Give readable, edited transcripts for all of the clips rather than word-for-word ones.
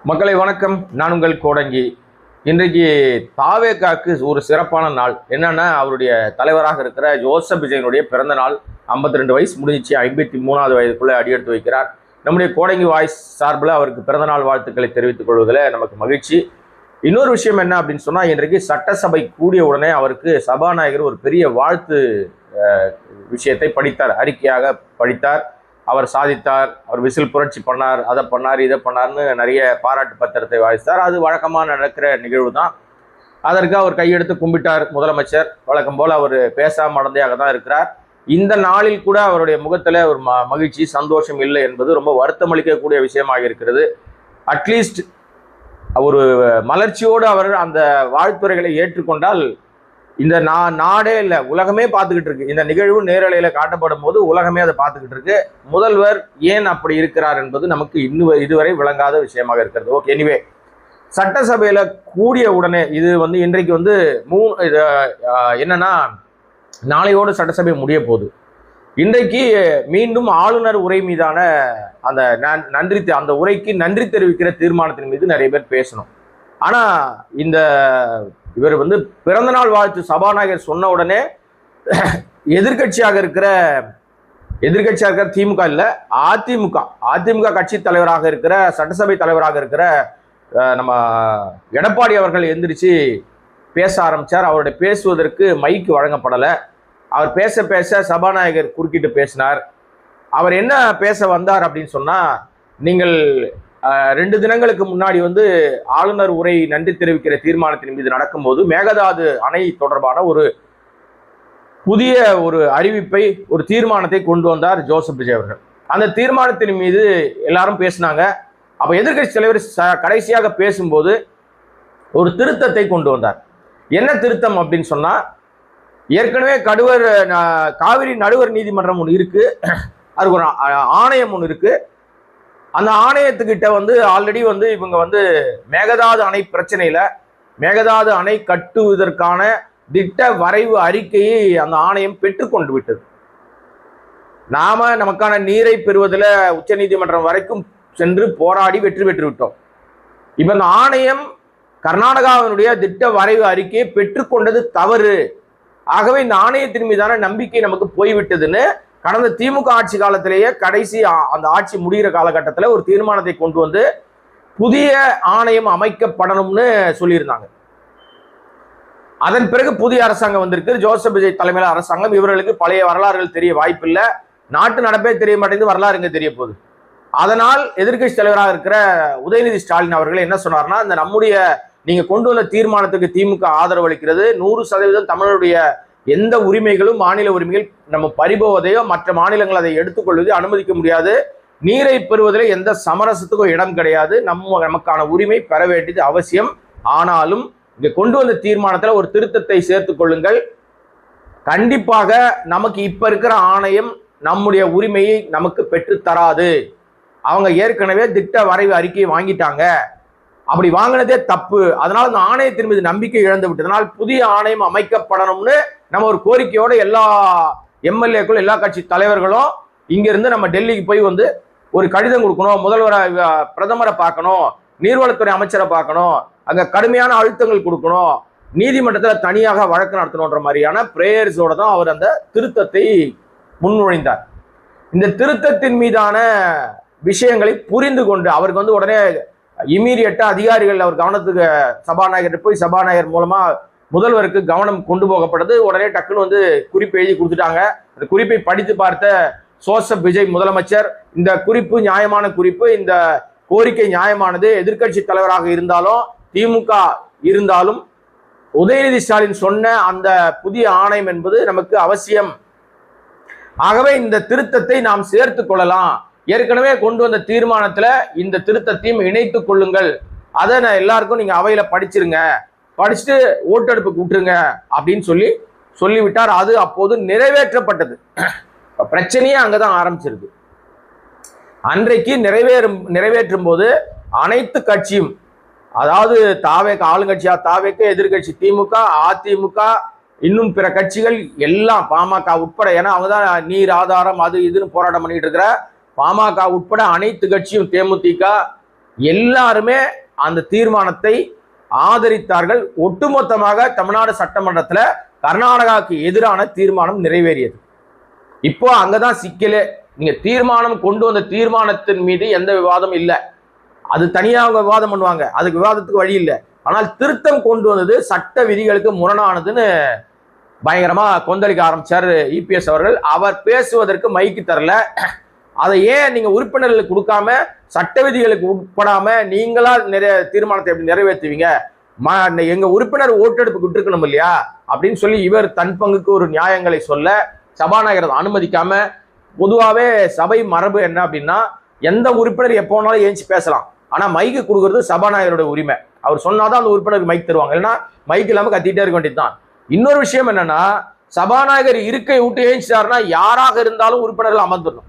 மக்களை வணக்கம். நான் உங்கள் கோடங்கி. இன்றைக்கு தாவேகாக்கு ஒரு சிறப்பான நாள். என்னன்னா, அவருடைய தலைவராக இருக்கிற ஜோசப் விஜயனுடைய பிறந்த நாள். 52 வயசு முடிஞ்சிச்சு. 53வது வயதுக்குள்ளே அடியெடுத்து வைக்கிறார். நம்முடைய கோடங்கி வாய்ஸ் சார்பில் அவருக்கு பிறந்தநாள் வாழ்த்துக்களை தெரிவித்துக் கொள்வதில் நமக்கு மகிழ்ச்சி. இன்னொரு விஷயம் என்ன அப்படின்னு சொன்னால், இன்றைக்கு சட்டசபை கூடிய உடனே அவருக்கு சபாநாயகர் ஒரு பெரிய வாழ்த்து விஷயத்தை படித்தார், அறிக்கையாக படித்தார். அவர் சாதித்தார், அவர் விசில் புரட்சி பண்ணார், அதை பண்ணார், இதை பண்ணார்னு நிறைய பாராட்டு பத்திரத்தை வாசித்தார். அது வழக்கமாக நடக்கிற நிகழ்வு தான். அதற்கு அவர் கையெடுத்து கும்பிட்டார் முதலமைச்சர். வழக்கம் போல் அவர் பேசாம மடந்தையாக தான் இருக்கிறார். இந்த நாளில் கூட அவருடைய முகத்தில் ஒரு மகிழ்ச்சி, சந்தோஷம் இல்லை என்பது ரொம்ப வருத்தம் அளிக்கக்கூடிய விஷயமாக இருக்கிறது. அட்லீஸ்ட் ஒரு மலர்ச்சியோடு அவர் அந்த வாழ்த்துறைகளை ஏற்றுக்கொண்டால் இந்த நாடே இல்லை, உலகமே பார்த்துக்கிட்டு இருக்கு. இந்த நிகழ்வு நேரலையில் காட்டப்படும் போது உலகமே அதை பார்த்துக்கிட்டு இருக்கு. முதல்வர் ஏன் அப்படி இருக்கிறார் என்பது நமக்கு இதுவரை விளங்காத விஷயமாக இருக்கிறது. ஓகே, எனிவே, சட்டசபையில் கூடிய உடனே இது இன்றைக்கு என்னன்னா, நாளையோடு சட்டசபை முடிய போகுது. இன்றைக்கு மீண்டும் ஆளுநர் உரை மீதான அந்த உரைக்கு நன்றி தெரிவிக்கிற தீர்மானத்தின் மீது நிறைய பேர் பேசணும். ஆனால் இவர் பிறந்தநாள் வாழ்த்து சபாநாயகர் சொன்ன உடனே எதிர்கட்சியாக இருக்கிற திமுக இல்லை, அதிமுக கட்சி தலைவராக இருக்கிற, சட்டசபை தலைவராக இருக்கிற நம்ம எடப்பாடி அவர்கள் எந்திரிச்சு பேச ஆரம்பித்தார். அவருடைய பேசுவதற்கு மைக்கு வழங்கப்படலை. அவர் பேச சபாநாயகர் குறுக்கிட்டு பேசினார். அவர் என்ன பேச வந்தார் அப்படின்னு சொன்னால், நீங்கள் 2 தினங்களுக்கு முன்னாடி ஆளுநர் உரை நன்றி தெரிவிக்கிற தீர்மானத்தின் மீது நடக்கும்போது மேகதாது அணை தொடர்பான ஒரு புதிய அறிவிப்பை, ஒரு தீர்மானத்தை கொண்டு வந்தார் ஜோசப் விஜய் அவர்கள். அந்த தீர்மானத்தின் மீது எல்லாரும் பேசினாங்க. அப்போ எதிர்கட்சி தலைவர் கடைசியாக பேசும்போது ஒரு திருத்தத்தை கொண்டு வந்தார். என்ன திருத்தம் அப்படின்னு சொன்னால், ஏற்கனவே காவிரி நடுவர் நீதிமன்றம் ஒன்று இருக்கு, அதுக்கு ஒரு ஆணையம் ஒன்று இருக்கு. அந்த ஆணையத்துக்கிட்ட ஆல்ரெடி இவங்க மேகதாது அணை பிரச்சனையில மேகதாது அணை கட்டுவதற்கான திட்ட வரைவு அறிக்கையை அந்த ஆணையம் பெற்றுக்கொண்டு விட்டது. நமக்கான நீரை பெறுவதில் உச்ச நீதிமன்றம் வரைக்கும் சென்று போராடி வெற்றி பெற்று விட்டோம். இப்ப இந்த ஆணையம் கர்நாடகாவினுடைய திட்ட வரைவு அறிக்கையை பெற்றுக்கொண்டது தவறு. ஆகவே இந்த ஆணையத்தின் மீதான நம்பிக்கை நமக்கு போய்விட்டதுன்னு கடந்த திமுக ஆட்சி காலத்திலேயே கடைசி அந்த ஆட்சி முடிகிற காலகட்டத்தில் ஒரு தீர்மானத்தை கொண்டு வந்து புதிய ஆணையம் அமைக்கப்படணும்னு சொல்லியிருந்தாங்க. அதன் பிறகு புதிய அரசாங்கம் வந்திருக்கு, ஜோசப் விஜய் தலைமையில அரசாங்கம். இவர்களுக்கு பழைய வரலாறுகள் தெரிய வாய்ப்பில்லை, நாட்டு நடப்பே தெரிய மாட்டேங்குது, வரலாறுங்க தெரிய போகுது. அதனால் எதிர்கட்சி தலைவராக இருக்கிற உதயநிதி ஸ்டாலின் அவர்கள் என்ன சொன்னார்னா, இந்த நீங்க கொண்டு வந்த தீர்மானத்துக்கு திமுக ஆதரவு அளிக்கிறது. 100% தமிழருடைய எந்த உரிமைகளும், மாநில உரிமைகள் நம்ம பறிபோவதையோ மற்ற மாநிலங்கள் அதை எடுத்துக்கொள்வதையோ அனுமதிக்க முடியாது. நீரை பெறுவதில் எந்த சமரசத்துக்கும் இடம் கிடையாது. நமக்கான உரிமை பெற வேண்டியது அவசியம். ஆனாலும் இங்க கொண்டு வந்த தீர்மானத்தில் ஒரு திருத்தத்தை சேர்த்துக் கொள்ளுங்கள். கண்டிப்பாக நமக்கு இப்ப இருக்கிற ஆணையம் நம்முடைய உரிமையை நமக்கு பெற்று தராது. அவங்க ஏற்கனவே திட்ட வரைவு அறிக்கையை வாங்கிட்டாங்க, அப்படி வாங்கினதே தப்பு. அதனால இந்த ஆணையத்தின் மீது நம்பிக்கை இழந்து விட்டதனால் புதிய ஆணையம் அமைக்கப்படணும்னு நம்ம ஒரு கோரிக்கையோட எல்லா எம்எல்ஏக்களும், எல்லா கட்சி தலைவர்களும் இங்கிருந்து நம்ம டெல்லிக்கு போய் ஒரு கடிதம் கொடுக்கணும். பிரதமரை பார்க்கணும், நீர்வளத்துறை அமைச்சரை பார்க்கணும், அங்க கடுமையான அழுத்தங்கள் கொடுக்கணும், நீதிமன்றத்தில் தனியாக வழக்கு நடத்தணுன்ற மாதிரியான பிரேயர்ஸோட தான் அவர் அந்த திருத்தத்தை முன்மொழிந்தார். இந்த திருத்தத்தின் மீதான விஷயங்களை புரிந்து கொண்டு அவருக்கு உடனே இமீடியட்டா அதிகாரிகள் அவர் கவனத்துக்கு சபாநாயகர் போய் சபாநாயகர் மூலமா முதல்வருக்கு கவனம் கொண்டு போகப்பட்டது. உடனே டக்குன்னு குறிப்பு எழுதி கொடுத்துட்டாங்க. அந்த குறிப்பை படித்து பார்த்த ஜோசப் விஜய் முதலமைச்சர், இந்த குறிப்பு நியாயமான குறிப்பு, இந்த கோரிக்கை நியாயமானது, எதிர்கட்சி தலைவராக இருந்தாலும் திமுக இருந்தாலும் உதயநிதி ஸ்டாலின் சொன்ன அந்த புதிய ஆணையம் என்பது நமக்கு அவசியம். ஆகவே இந்த திருத்தத்தை நாம் சேர்த்து கொள்ளலாம். ஏற்கனவே கொண்டு வந்த தீர்மானத்துல இந்த திருத்தத்தையும் இணைத்துக் கொள்ளுங்கள். அதை நான் எல்லாருக்கும் நீங்க அவையில படிச்சிருங்க, படிச்சுட்டு ஓட்டெடுப்புக்கு விட்டுருங்க அப்படின்னு சொல்லிவிட்டார். அது அப்போது நிறைவேற்றப்பட்டது. பிரச்சனையே அங்கதான் ஆரம்பிச்சிருக்கு. அன்றைக்கு நிறைவேற்றும் போது அனைத்து கட்சியும், அதாவது ஆளுங்கட்சியா தாவேக, எதிர்கட்சி திமுக, அதிமுக, இன்னும் பிற கட்சிகள் எல்லாம், பாமக உட்பட, ஏன்னா அவங்கதான் நீர் ஆதாரம் அது இதுன்னு போராட்டம் பண்ணிட்டு இருக்கிற பாமக உட்பட அனைத்து கட்சியும், தேமுதிக, எல்லாருமே அந்த தீர்மானத்தை ஆதரித்தார்கள். ஒட்டுமொத்தமாக தமிழ்நாடு சட்டமன்றத்தில் கர்நாடகாவுக்கு எதிரான தீர்மானம் நிறைவேறியது. இப்போ அங்கதான் சிக்கலே. நீங்க தீர்மானம் கொண்டு வந்த தீர்மானத்தின் மீது எந்த விவாதம் இல்லை, அது தனியாக விவாதம் பண்ணுவாங்க, அதுக்கு விவாதத்துக்கு வழி இல்லை. ஆனால் திருத்தம் கொண்டு வந்தது சட்ட விதிகளுக்கு முரணானதுன்னு பயங்கரமா கொந்தளிக்க ஆரம்பிச்சார் இபிஎஸ் அவர்கள். அவர் பேசுவதற்கு மைக்கு தரல. அதை ஏன் நீங்க உறுப்பினர்களுக்கு கொடுக்காம சட்ட விதிகளுக்கு உட்படாம நீங்களா தீர்மானத்தை எப்படி நிறைவேற்றுவீங்க, எங்க உறுப்பினர் ஓட்டெடுப்புக்கு விட்டுருக்கணும் இல்லையா அப்படின்னு சொல்லி இவர் தன் பங்குக்கு ஒரு நியாயங்களை சொல்ல சபாநாயகர் அனுமதிக்காம, பொதுவாகவே சபை மரபு என்ன அப்படின்னா எந்த உறுப்பினர் எப்போ வேணாலும் ஏஞ்சி பேசலாம், ஆனா மைக்கு கொடுக்கறது சபாநாயகரோட உரிமை. அவர் சொன்னாதான் அந்த உறுப்பினருக்கு மைக் தருவாங்க, இல்லைன்னா மைக் இல்லாம கத்திட்டே இருக்க வேண்டியதுதான். இன்னொரு விஷயம் என்னன்னா, சபாநாயகர் இருக்கை விட்டு ஏஞ்சிட்டாருன்னா யாராக இருந்தாலும் உறுப்பினர்கள் அமர்ந்துடணும்,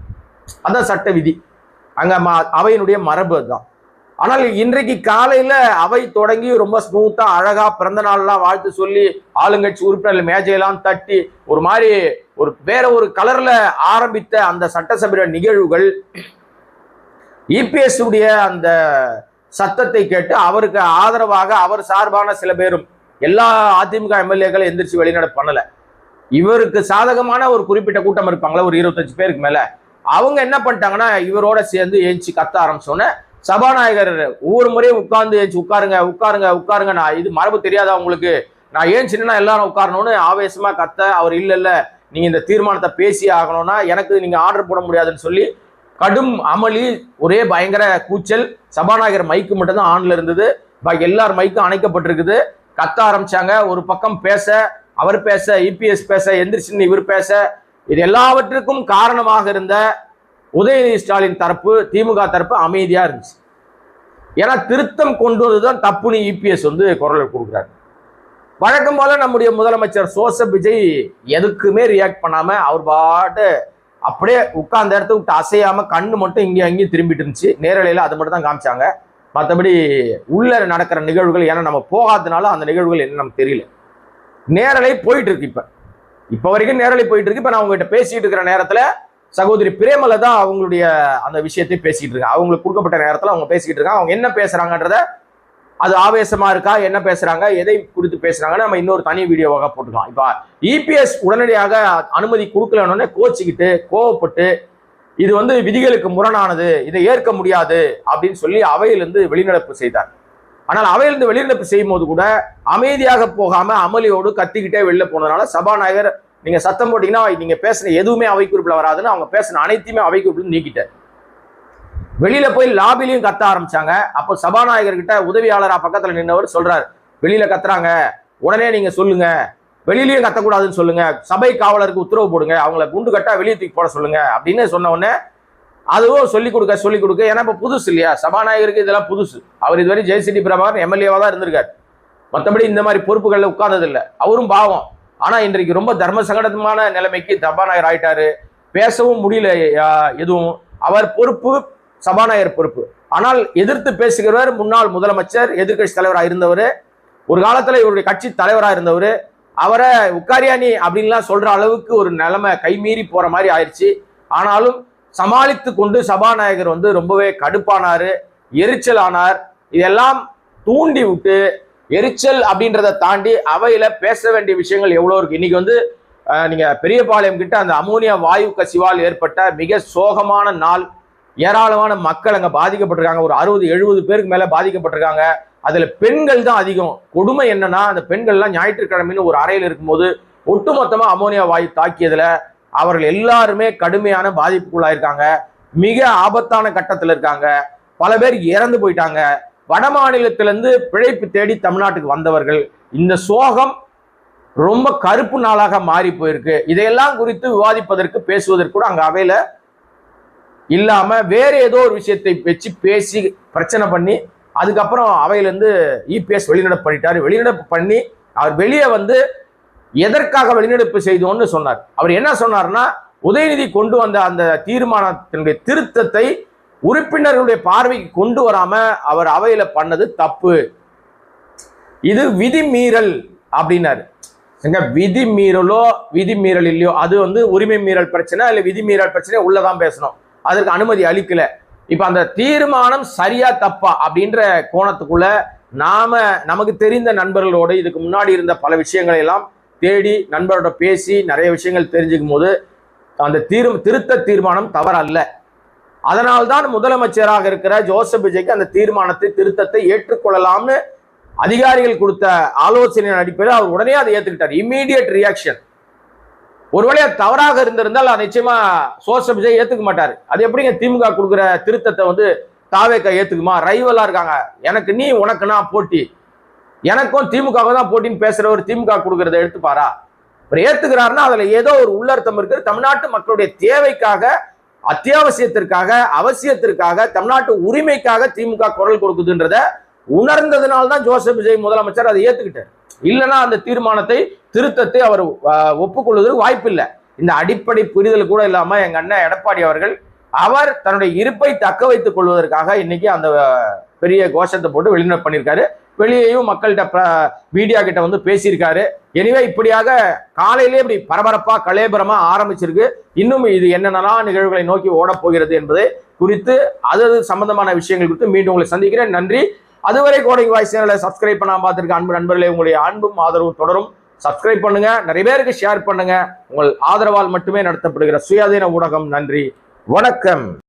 அதான் சட்ட விதி, அங்க அவையினுடைய மரபு அதுதான். ஆனால் இன்றைக்கு காலையில அவை தொடங்கி ரொம்ப ஸ்மூத்தா அழகா பிறந்த நாள்லாம் வாழ்த்து சொல்லி ஆளுங்கட்சி உறுப்பினர்கள் மேஜையெல்லாம் தட்டி ஒரு மாதிரி ஒரு வேற ஒரு கலர்ல ஆரம்பித்த அந்த சட்டசபை நிகழ்வுகள் இபிஎஸ் உடைய அந்த சத்தத்தை கேட்டு அவருக்கு ஆதரவாக அவர் சார்பான சில பேரும், எல்லா அதிமுக எம்எல்ஏக்கள் எந்திரிச்சு வெளிநடப்பு பண்ணல, இவருக்கு சாதகமான ஒரு குறிப்பிட்ட கூட்டம் இருப்பாங்களா ஒரு 25 பேருக்கு மேல, அவங்க என்ன பண்ணிட்டாங்கன்னா இவரோட சேர்ந்து ஏஞ்சி கத்த ஆரம்பிச்சோன்னே சபாநாயகர் ஒவ்வொரு முறையும் உட்கார்ந்து ஏஞ்சி உட்காருங்க உட்காருங்க உட்காருங்க, நான் இது மரபு தெரியாதா உங்களுக்கு, நான் ஏஞ்சின்னா எல்லாரும் உட்காரணும்னு ஆவேசமா கத்த, அவர் இல்ல நீங்க இந்த தீர்மானத்தை பேசி ஆகணும்னா எனக்கு நீங்க ஆர்டர் போட முடியாதுன்னு சொல்லி கடும் அமளி, ஒரே பயங்கர கூச்சல். சபாநாயகர் மைக்கு மட்டும் தான் ஆன்ல இருந்தது, பாக்கி எல்லார் மைக்கும் அணைக்கப்பட்டிருக்குது. கத்த ஆரம்பிச்சாங்க. ஒரு பக்கம் பேச, அவர் பேச, இபிஎஸ் பேச, எந்திரிச்சின்னு இவர் பேச, இது எல்லாவற்றுக்கும் காரணமாக இருந்த உதயநிதி ஸ்டாலின் தரப்பு, திமுக தரப்பு அமைதியா இருந்துச்சு. ஏன்னா திருத்தம் கொண்டு வந்ததுதான் தப்புன்னு இபிஎஸ் குரல் கொடுக்குறாரு. வழக்கம் போல நம்முடைய முதலமைச்சர் ஜோசப் விஜய் எதுக்குமே ரியாக்ட் பண்ணாம அவர் பாட்டு அப்படியே உட்கார்ந்த இடத்த விட்டு அசையாம கண்ணு மட்டும் இங்கேயும் அங்கேயும் திரும்பிட்டு இருந்துச்சு. நேரலையில அது மட்டும் தான் காமிச்சாங்க. மற்றபடி உள்ள நடக்கிற நிகழ்வுகள், ஏன்னா நம்ம போகாதனால அந்த நிகழ்வுகள் என்ன நமக்கு தெரியல. நேரலை போயிட்டு இருக்கு, இப்ப வரைக்கும் நேரலை போயிட்டு இருக்கு. இப்ப நான் உங்ககிட்ட பேசிட்டு இருக்கிற நேரத்துல சகோதரி பிரேமல தான் அவங்களுடைய அந்த விஷயத்தை பேசிட்டு இருக்காங்க. அவங்களுக்கு கொடுக்கப்பட்ட நேரத்துல அவங்க பேசிக்கிட்டு இருக்காங்க. அவங்க என்ன பேசுறாங்கன்றத, அது ஆவேசமா இருக்கா, என்ன பேசுறாங்க, எதை குறித்து பேசுறாங்கன்னு நம்ம இன்னொரு தனி வீடியோவாக போட்டுக்கலாம். இப்ப இபிஎஸ் உடனடியாக அனுமதி கொடுக்கலன்னு கோச்சிக்கிட்டு கோவப்பட்டு இது விதிகளுக்கு முரணானது, இதை ஏற்க முடியாது அப்படின்னு சொல்லி அவையிலிருந்து வெளிநடப்பு செய்தார். ஆனால் அவையிலிருந்து வெளிநடப்பு செய்யும் போது கூட அமைதியாக போகாம அமளியோடு கத்திக்கிட்டே வெளில போனதுனால சபாநாயகர் நீங்க சத்தம் போட்டீங்கன்னா நீங்க பேசின எதுவுமே அவை குறிப்பில் வராதுன்னு அவங்க பேசின அனைத்தையுமே அவை குறிப்பில் நீக்கிட்டார். வெளியில போய் லாபிலையும் கத்த ஆரம்பிச்சாங்க. அப்போ சபாநாயகர் கிட்ட உதவியாளரா பக்கத்துல நின்றவர் சொல்றாரு, வெளியில கத்துறாங்க, உடனே நீங்க சொல்லுங்க, வெளியிலயும் கத்தக்கூடாதுன்னு சொல்லுங்க, சபை காவலருக்கு உத்தரவு போடுங்க, அவங்கள குண்டு கட்டா வெளியே தூக்கி போட சொல்லுங்க அப்படின்னு சொன்ன உடனே அதுவும் சொல்லிக் கொடுக்க. ஏன்னா இப்ப புதுசு இல்லையா, சபாநாயகருக்கு இதெல்லாம் புதுசு. அவர் இதுவரை ஜெயசிடி பிரபாகர் எம்எல்ஏவா தான் இருந்திருக்காரு, மற்றபடி இந்த மாதிரி பொறுப்புகள்ல உட்கார்ந்தது இல்லை. அவரும் பாவம். ஆனா இன்றைக்கு ரொம்ப தர்ம சங்கடமான நிலைமைக்கு சபாநாயகர் ஆயிட்டாரு. பேசவும் முடியல எதுவும். அவர் பொறுப்பு, சபாநாயகர் பொறுப்பு. ஆனால் எதிர்த்து பேசுகிறவர் முன்னாள் முதலமைச்சர், எதிர்கட்சி தலைவராக இருந்தவர், ஒரு காலத்துல இவருடைய கட்சி தலைவராக இருந்தவர். அவரை உக்காரியானி அப்படின்லாம் சொல்ற அளவுக்கு ஒரு நிலைமை கைமீறி போற மாதிரி ஆயிடுச்சு. ஆனாலும் சமாளித்து கொண்டு சபாநாயகர் ரொம்பவே கடுப்பானாரு, எரிச்சல் ஆனார். இதெல்லாம் தூண்டி விட்டு எரிச்சல் அப்படின்றத தாண்டி அவையில பேச வேண்டிய விஷயங்கள் எவ்வளவு இருக்கு. இன்னைக்கு நீங்க பெரியபாளையம் கிட்ட அந்த அமோனியா வாயு கசிவால் ஏற்பட்ட மிக சோகமான நாள். ஏராளமான மக்கள் அங்க பாதிக்கப்பட்டிருக்காங்க. ஒரு 60-70 பேருக்கு மேல பாதிக்கப்பட்டிருக்காங்க. அதுல பெண்கள் தான் அதிகம். கொடுமை என்னன்னா, அந்த பெண்கள்லாம் ஞாயிற்றுக்கிழமைன்னு ஒரு அறையில் இருக்கும்போது ஒட்டுமொத்தமா அமோனியா வாயு தாக்கியதுல அவர்கள் எல்லாருமே கடுமையான பாதிப்புக்குள்ளாயிருக்காங்க. மிக ஆபத்தான கட்டத்தில் இருக்காங்க. பல பேர் இறந்து போயிட்டாங்க. வட மாநிலத்திலிருந்து பிழைப்பு தேடி தமிழ்நாட்டுக்கு வந்தவர்கள். இந்த சோகம் ரொம்ப கருப்பு நாளாக மாறி போயிருக்கு. இதையெல்லாம் குறித்து விவாதிப்பதற்கு, பேசுவதற்கு கூட அங்க அவையில இல்லாம வேற ஏதோ ஒரு விஷயத்தை வச்சு பேசி பிரச்சனை பண்ணி அதுக்கப்புறம் அவையிலிருந்து இபிஎஸ் வெளிநடப்பு பண்ணிட்டாரு. வெளிநடப்பு பண்ணி அவர் வெளியே எதற்காக வெளிநடப்பு செய்தோன்னு சொன்னார். அவர் என்ன சொன்னார்னா, உதயநிதி கொண்டு வந்த அந்த தீர்மானத்தினுடைய திருத்தத்தை உறுப்பினர்களுடைய பார்வைக்கு கொண்டு வராம அவர் அவையில பண்ணது தப்பு, இது விதிமீறல் அப்படின்னாரு. விதிமீறலோ விதிமீறல் இல்லையோ, அது உரிமை மீறல் பிரச்சனை இல்ல விதிமீறல் பிரச்சனை உள்ளதான் பேசணும். அதற்கு அனுமதி அளிக்கல. இப்ப அந்த தீர்மானம் சரியா தப்பா அப்படின்ற கோணத்துக்குள்ள நமக்கு தெரிந்த நண்பர்களோடு இதுக்கு முன்னாடி இருந்த பல விஷயங்களை எல்லாம் தேடி நண்பரோட பேசி நிறைய விஷயங்கள் தெரிஞ்சுக்கும் போது அந்த திருத்த தீர்மானம் தவறல்ல. அதனால்தான் முதலமைச்சராக இருக்கிற ஜோசப் விஜய்க்கு அந்த தீர்மானத்தை திருத்தத்தை ஏற்றுக்கொள்ளலாம்னு அதிகாரிகள் கொடுத்த ஆலோசனையின் அடிப்படையில் அவர் உடனே அதை ஏற்றுக்கிட்டார். Immediate reaction. ஒருவேளை தவறாக இருந்திருந்தால் நிச்சயமா ஜோசப் விஜய் ஏத்துக்க மாட்டாரு. அது எப்படிங்க திமுக கொடுக்குற திருத்தத்தை வந்து தாவேக்கா ஏத்துக்குமா? ரைவலா இருக்காங்க, எனக்கு நீ உனக்கு நான் போட்டி, எனக்கும் திமுக தான் போட்டின்னு பேசுறவர் திமுக கொடுக்கறத எடுத்துப்பாரா? அவர் ஏத்துக்கிறாருன்னா அதுல ஏதோ ஒரு உள்ளர்த்தம் இருக்கு. தமிழ்நாட்டு மக்களுடைய தேவைக்காக, அத்தியாவசியத்திற்காக, அவசியத்திற்காக, தமிழ்நாட்டு உரிமைக்காக திமுக குரல் கொடுக்குதுன்றத உணர்ந்ததுனால்தான் ஜோசப் விஜய் முதலமைச்சர் அதை ஏத்துக்கிட்டார். இல்லைன்னா அந்த தீர்மானத்தை திருத்தத்தை அவர் ஒப்புக்கொள்வதற்கு வாய்ப்பில்லை. இந்த அடிப்படை புரிதல் கூட இல்லாம எங்க அண்ணன் எடப்பாடி அவர்கள் அவர் தன்னுடைய இருப்பை தக்க வைத்துக் கொள்வதற்காக இன்னைக்கு அந்த பெரிய கோஷத்தை போட்டு வெளிநடப்பு பண்ணியிருக்காரு. வெளியேயும் மக்கள்கிட்ட மீடியா கிட்ட வந்து பேசியிருக்காரு. எனவே இப்படியாக காலையிலே இப்படி பரபரப்பா கலேபரமா ஆரம்பிச்சிருக்கு. இன்னும் இது என்னென்னலாம் நிகழ்வுகளை நோக்கி ஓடப் போகிறது என்பதை குறித்து அது சம்பந்தமான விஷயங்கள் குறித்து மீண்டும் உங்களை சந்திக்கிறேன். நன்றி. அதுவரை கோடிங் வாய்ஸ் சேனலை சப்ஸ்கிரைப் பண்ணாம பார்த்திருக்க அன்பு நண்பர்களே, உங்களுடைய அன்பும் ஆதரவும் தொடரும். சப்ஸ்கிரைப் பண்ணுங்க, நிறைய பேருக்கு ஷேர் பண்ணுங்க. உங்கள் ஆதரவால் மட்டுமே நடத்தப்படுகிற சுயாதீன ஊடகம். நன்றி, வணக்கம்.